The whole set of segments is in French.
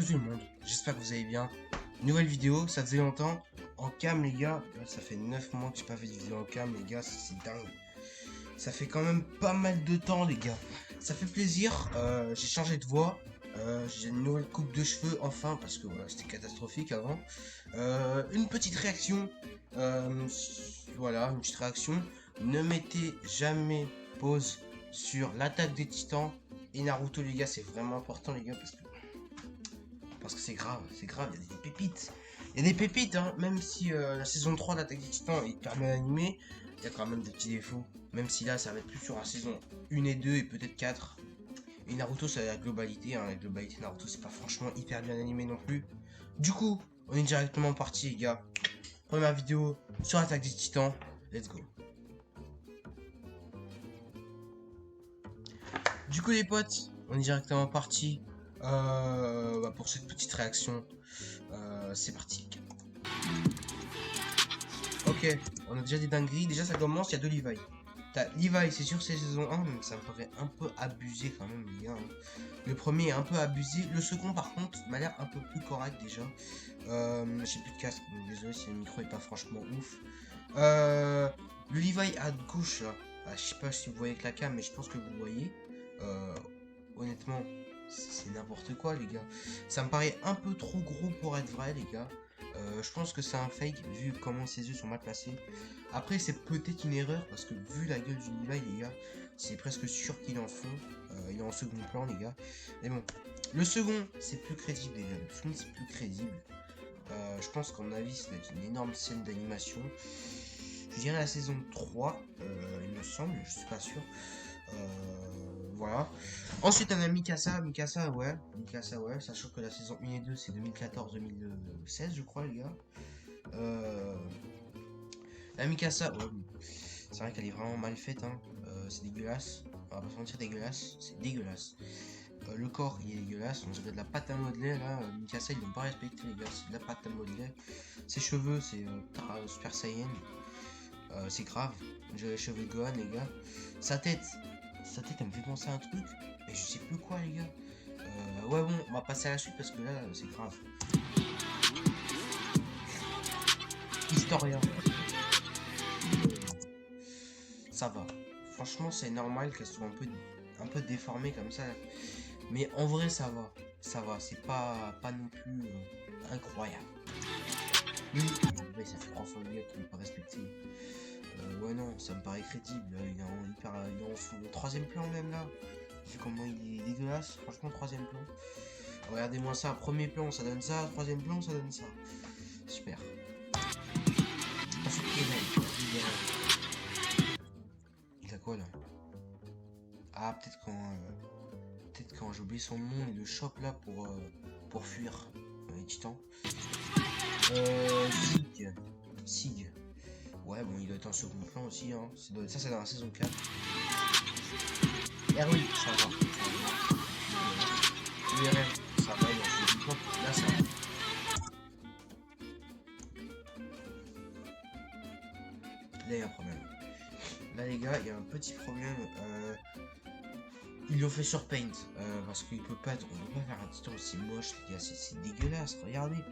tout le monde, j'espère que vous allez bien. Nouvelle vidéo, ça faisait longtemps. En cam les gars, ça fait 9 mois que j'ai pas fait de vidéo en cam les gars, c'est dingue. Ça fait quand même pas mal de temps les gars. Ça fait plaisir, j'ai changé de voix. J'ai une nouvelle coupe de cheveux enfin parce que voilà, c'était catastrophique avant. Une petite réaction, voilà, une petite réaction. Ne mettez jamais pause sur l'attaque des titans et Naruto les gars, c'est vraiment important les gars parce que c'est grave, il y a des pépites. Il y a des pépites hein, même si la saison 3 d'Attaque des Titans est hyper bien animée, il y a quand même des petits défauts. Même si là ça va être plus sur la saison 1 et 2 et peut-être 4. Et Naruto c'est la globalité, hein. La globalité Naruto c'est pas franchement hyper bien animé non plus. Du coup, on est directement parti les gars. Première vidéo sur Attaque des Titans, let's go. Du coup les potes, on est directement parti pour cette petite réaction. C'est parti. Ok, on a déjà des dingueries. Déjà ça commence, il y a de Levi. T'as Levi, c'est sûr c'est saison 1, donc ça me paraît un peu abusé quand même les gars. Le premier est un peu abusé. Le second par contre m'a l'air un peu plus correct déjà. J'ai plus de casque, donc désolé si le micro est pas franchement ouf. Le Levi à gauche là. Je sais pas si vous voyez avec la cam, mais je pense que vous voyez. Honnêtement, c'est n'importe quoi les gars. Ça me paraît un peu trop gros pour être vrai les gars. Je pense que c'est un fake vu comment ses yeux sont mal placés. Après c'est peut-être une erreur parce que vu la gueule du Levi les gars, c'est presque sûr qu'il est en fond. Il est en second plan les gars. Mais bon, le second c'est plus crédible les gars. Le second c'est plus crédible. Je pense qu'en avis c'est une énorme scène d'animation. Je dirais la saison 3, il me semble, je suis pas sûr. Voilà. Ensuite on a Mikasa, ouais, sachant que la saison 1 et 2 c'est 2014-2016 je crois les gars. La Mikasa, ouais, c'est vrai qu'elle est vraiment mal faite hein. C'est dégueulasse, on va pas se mentir, dégueulasse, c'est dégueulasse. Le corps il est dégueulasse, on dirait de la pâte à modeler là. Mikasa ils l'ont pas respecté les gars, c'est de la pâte à modeler. Ses cheveux c'est Super Saiyan. C'est grave, j'ai les cheveux Gohan les gars. Sa tête elle me fait penser à un truc, mais je sais plus quoi les gars. Ouais bon, on va passer à la suite parce que là c'est grave. Historien. Ça va. Franchement c'est normal qu'elle soit un peu déformée comme ça. Mais en vrai ça va. Ça va, c'est pas non plus incroyable. Oui, ça fait 3 fois le gars qui n'est pas respecté. Ouais non, ça me paraît crédible, il est en fond, le troisième plan même là. Vu comment il est dégueulasse, franchement troisième plan. Regardez-moi ça, premier plan ça donne ça, troisième plan ça donne ça. Super. Il a quoi là? Ah peut-être quand j'ai oublié son nom, il le chope là pour fuir les titans. Sig. Ouais, bon, il doit être en second plan aussi, hein. Ça, c'est dans la saison 4. Ah oui, ça va. URL, ça va, il est en second plan. Là, ça va. Là, il y a un problème. Là, les gars, il y a un petit problème. Ils l'ont fait sur Paint. Parce qu'il peut pas être. On peut pas faire un titan aussi moche, les gars. C'est dégueulasse, regardez.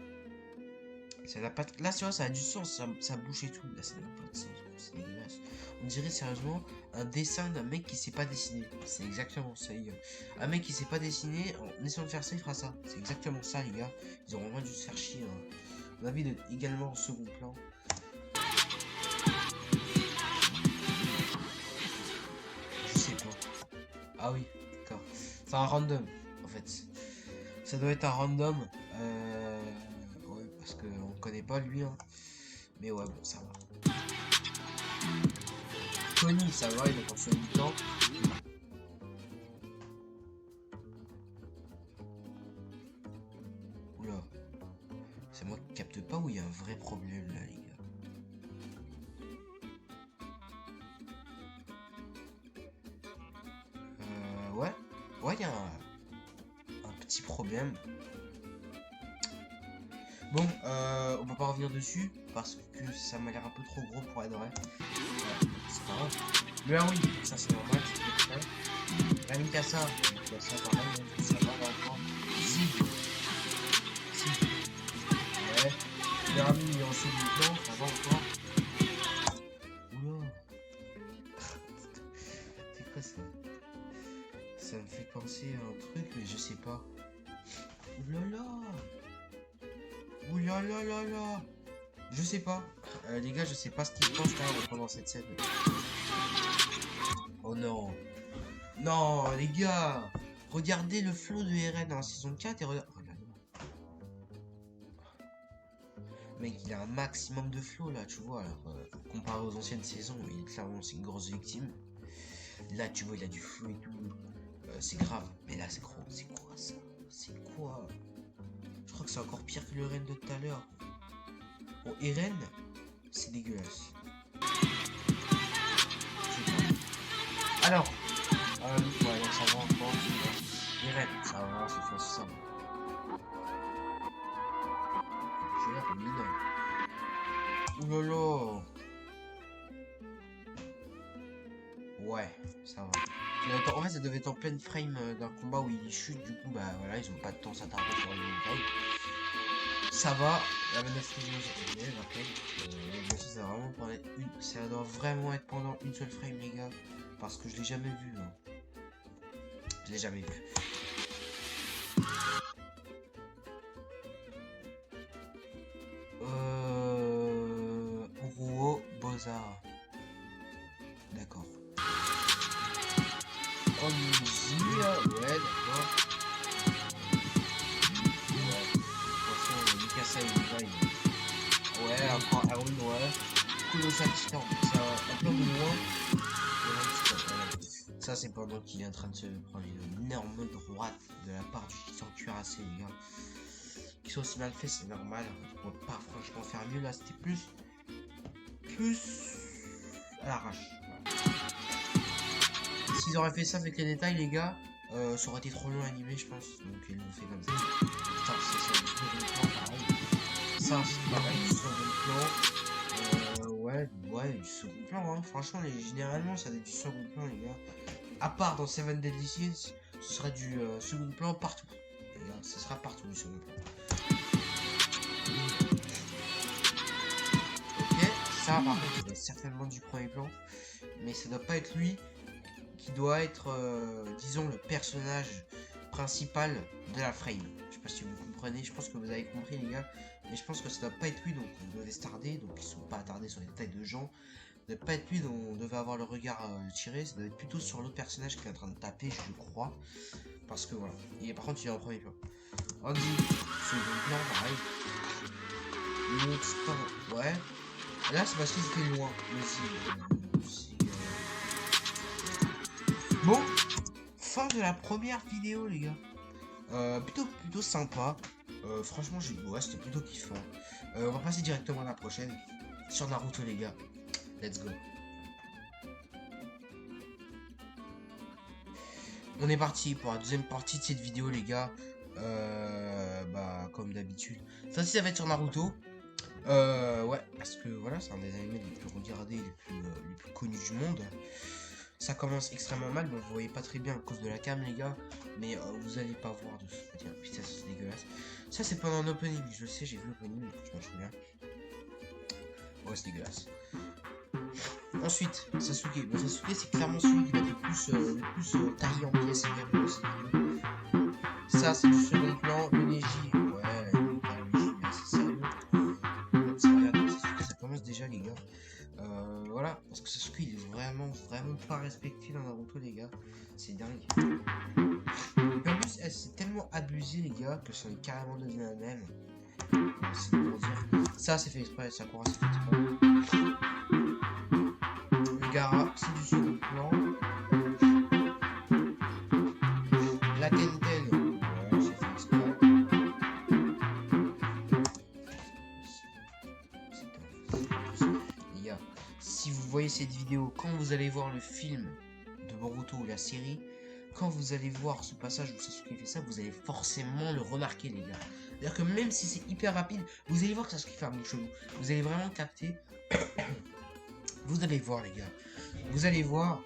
Ça n'a pas là tu vois ça a du sens, ça bouge et tout, là ça n'a pas de sens, c'est dégueulasse. On dirait sérieusement un dessin d'un mec qui sait pas dessiner. C'est exactement ça les gars. Un mec qui sait pas dessiner, en essayant de faire ça il fera ça. C'est exactement ça les gars. Ils auront vraiment dû se faire chier hein. On a vu d'être également en second plan. Je sais pas. Ah oui, d'accord. C'est un random en fait. Ça doit être un random. Ouais, parce qu'on connaît pas lui, hein. Mais ouais, bon, ça va. Tony, ça va, il est en second temps. Oula. C'est moi qui capte pas ou il y a un vrai problème là, les gars. Ouais. Ouais, il y a un petit problème. Bon, on va pas revenir dessus parce que ça m'a l'air un peu trop gros pour être vrai. C'est pas grave. Mais ah oui, ça c'est normal, c'est très prêt. La Mikasa pareil, ça va encore. Zig. Les ramen mis en second plan, ça va encore. Oula. C'est quoi ça? Ça me fait penser à un truc, mais je sais pas. Oulala. Oulalala. Je sais pas. Les gars, je sais pas ce qu'ils pensent là pendant cette scène. Oh non. Non, les gars. Regardez le flow de RN dans la saison 4 et regardez. Mec, il a un maximum de flow là, tu vois. Alors, comparé aux anciennes saisons, il est clairement c'est une grosse victime. Là, tu vois, il a du flow et tout. C'est grave. Mais là, c'est gros. C'est quoi ça? C'est quoi? Je crois que c'est encore pire que le RN de tout à l'heure. Bon, RN, c'est dégueulasse. Alors, ouais, donc ça va encore. RN, ça va, c'est faux, c'est ça. J'ai l'air mineur. Oulala. Ouais, ça va. En fait, ça devait être en pleine frame d'un combat où il chute, du coup, bah voilà, ils ont pas de temps s'attarder sur le détail. Ça va, la menace de bien sûr, ça va vraiment pendant ça doit vraiment être pendant une seule frame, les gars, parce que je l'ai jamais vu. Hein. Je l'ai jamais vu. Uruo Boza. D'accord. Onizuya, ouais, d'accord. Ouais. Attention, Mikasa et Levi. Ouais, encore Aaron, ouais. Colossal Storm, ça un peu de loin. Ça, c'est pendant qu'il est en train de se prendre une énorme droite de la part du gitan cuirassé, les gars. Qui soit aussi mal fait, c'est normal. On peut pas franchement faire mieux. Là, c'était plus à l'arrache. S'ils auraient fait ça avec les détails, les gars, ça aurait été trop long à animer, je pense. Donc, ils l'ont fait comme ça. Putain, c'est du second plan, pareil. Ça, c'est pareil, du second plan. Ouais, du second plan, hein. Franchement, généralement, ça va être du second plan, les gars. À part dans Seven Deadly Sins, ce sera du second plan partout. Les gars, ce sera partout du second plan. Ok, ça, par contre, ça doit être certainement du premier plan. Mais ça doit pas être lui qui doit être, disons, le personnage principal de la frame. Je sais pas si vous comprenez, je pense que vous avez compris, les gars. Mais je pense que ça doit pas être lui, donc on devait se tarder. Donc ils sont pas attardés sur les détails de gens. Ça doit pas être lui dont on devait avoir le regard tiré. Ça doit être plutôt sur l'autre personnage qui est en train de taper, je crois. Parce que voilà. Et par contre, il est en premier plan. Andy, second plan, pareil. L'autre, ouais. Là, c'est parce qu'ils étaient loin. Aussi. Bon, fin de la première vidéo, les gars. Plutôt sympa. Franchement, ouais, c'était plutôt kiffant. On va passer directement à la prochaine. Sur Naruto, les gars. Let's go. On est parti pour la deuxième partie de cette vidéo, les gars. Bah, comme d'habitude. Ça aussi, ça va être sur Naruto. Ouais, parce que voilà, c'est un des animés les plus regardés, les plus connus du monde. Ça commence extrêmement mal, bon, vous voyez pas très bien à cause de la cam, les gars, mais vous allez pas voir de ce côté. Putain, c'est dégueulasse. Ça, c'est pendant un opening, je le sais, j'ai vu l'opening, je m'en souviens. Ouais, c'est dégueulasse. Ensuite, Sasuke. Bon, Sasuke, c'est clairement celui qui va être le plus taillé en pièces. Ça, c'est du second plan, le Neji. Ouais, il est assez sérieux. Ça commence déjà, les gars. Voilà, parce que Sasuke il est vraiment pas respecté dans Naruto, les gars. C'est dingue. Et en plus, c'est tellement abusé, les gars, que ça est carrément devenu un même. C'est pour dire. Ça, c'est fait exprès, Sakura, c'est fait exprès. Le Gaara, c'est du second plan. La Tenten, ouais, c'est fait exprès. Les gars, si vous voyez cette vidéo, quand vous allez voir le film de Boruto ou la série, quand vous allez voir ce passage où Sasuke fait ça, vous allez forcément le remarquer, les gars. C'est-à-dire que même si c'est hyper rapide, vous allez voir que Sasuke fait un bon chelou. Vous allez vraiment capter. Vous allez voir, les gars. Vous allez voir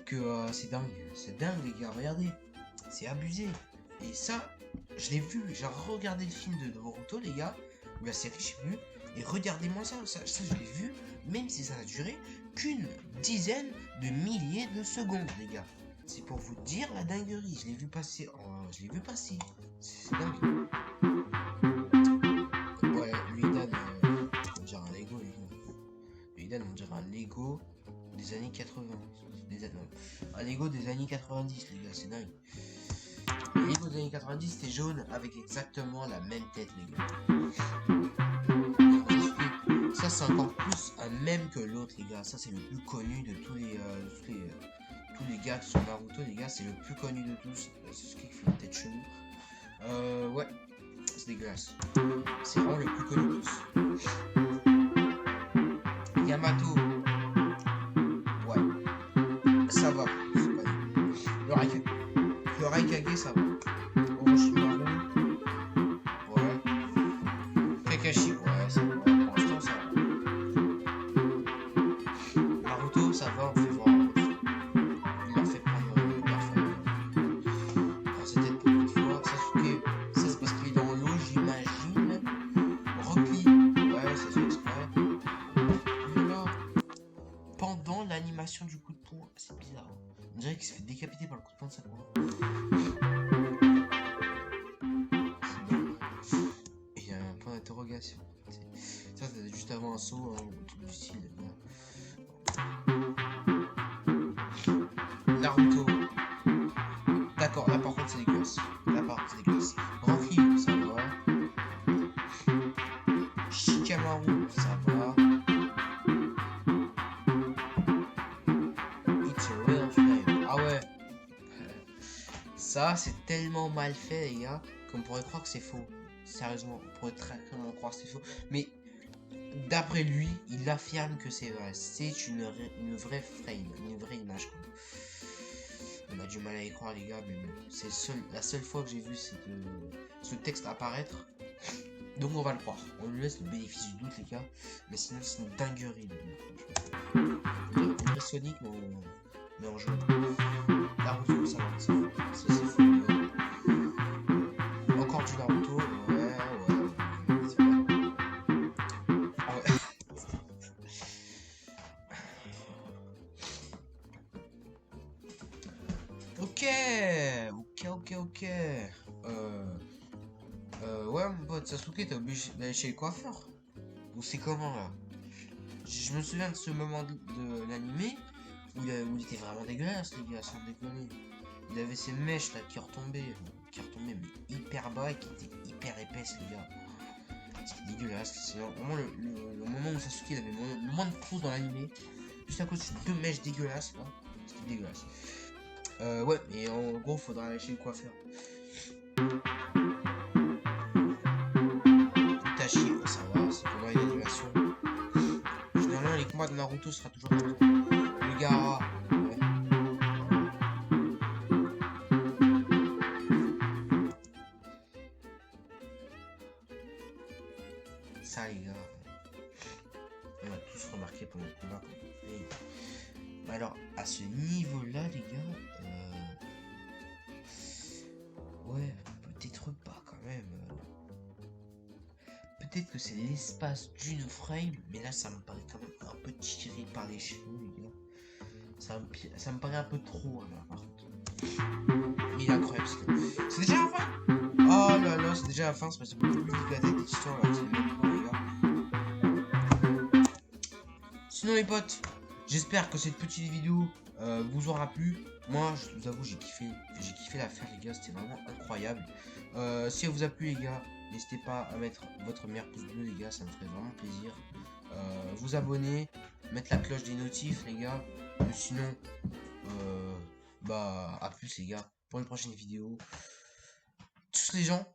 que c'est dingue. C'est dingue, les gars. Regardez. C'est abusé. Et ça, je l'ai vu. J'ai regardé le film de Boruto, les gars. Ou la série, je sais plus. Et regardez-moi ça, je l'ai vu, même si ça a duré qu'une dizaine de milliers de secondes, les gars. C'est pour vous dire la dinguerie. Je l'ai vu passer. Je l'ai vu passer. C'est dingue. Ouais, lui, Dan, on dirait un Lego, les gars. Lui, Dan, on dirait un Lego des années 80. Un Lego des années 90, les gars, c'est dingue. Le Lego des années 90, c'était jaune avec exactement la même tête, les gars. Ça, c'est encore plus un même que l'autre, les gars. Ça, c'est le plus connu de tous les gars qui sont Naruto, les gars. C'est le plus connu de tous. C'est ce qui fait une tête chelou. Ouais, c'est dégueulasse. C'est vraiment le plus connu de tous. Yamato. Ouais. Ça va. C'est pas nul. Le Raikage, ça va. Orochimaru. Ouais. Kakashi, ouais, ça va. Pour l'instant, ça va. Naruto, ça va, on fait voir. Il leur fait prendre leur famille. Alors, c'est peut-être beaucoup de fois. Sasuke, ça c'est parce qu'il est dans l'eau, j'imagine. Rock Lee, ouais, ça fait exprès. Là, pendant l'animation du coup de poing, c'est bizarre. On dirait qu'il se fait décapiter par le coup de poing de sa poing. Et il y a un point d'interrogation. Ça, c'était juste avant un saut, hein, un truc du style. Naruto. D'accord, là par contre c'est dégueulasse. Là par contre c'est dégueulasse. Rock Lee, ça va. Shikamaru, ça va. It's a real flame. Ah ouais. Ça, c'est tellement mal fait, les gars, qu'on pourrait croire que c'est faux. Sérieusement, on pourrait très clairement croire que c'est faux. Mais d'après lui, il affirme que c'est vrai. C'est une vraie frame, une vraie image, quoi. On a du mal à y croire, les gars, mais bon, c'est la seule fois que j'ai vu ce texte apparaître. Donc on va le croire. On lui laisse le bénéfice du doute, les gars. Mais sinon, c'est une dinguerie, le gars. On dirait Sonic, mais en jaune. Naruto, ça va, ça c'est fou. Encore du Naruto, ouais. C'est vrai. Ah ouais. Ok. Ouais, mon pote Sasuke, t'es obligé d'aller chez le coiffeur. Ou c'est comment là? Je me souviens de ce moment de l'animé où il était vraiment dégueulasse, les gars, sans déconner. Il avait ces mèches là qui retombaient mais hyper bas et qui étaient hyper épaisses, les gars. C'était dégueulasse. C'est vraiment le moment où Sasuke il avait le moins de pouces dans l'animé. Juste à cause de ces deux mèches dégueulasses là. C'était dégueulasse. Ouais, mais en gros, faudra aller chez le coiffeur. Itachi, ça va, c'est pendant une animation. Finalement, les combats de Naruto sera toujours Naruto. Le Gaara, ouais. Ça, les gars, on a tous remarqué pendant le combat. Mais alors, à ce niveau-là, les gars, ouais, peut-être pas quand même. Peut-être que c'est l'espace d'une frame, mais là, ça me paraît quand même un peu tiré par les cheveux, les gars. Ça me paraît un peu trop, là, par contre. Mais il est incroyable, c'est déjà la fin. Oh là là, c'est déjà la fin, c'est parce que beaucoup plus vite que la tête des histoires, là, c'est le même point, les gars. Sinon, les potes, j'espère que cette petite vidéo vous aura plu. Moi, je vous avoue, j'ai kiffé la faire, les gars, c'était vraiment incroyable. Si elle vous a plu, les gars, n'hésitez pas à mettre votre meilleur pouce bleu, les gars, ça me ferait vraiment plaisir. Vous abonner, mettre la cloche des notifs, les gars. Sinon, bah, à plus, les gars, pour une prochaine vidéo. Tous les gens,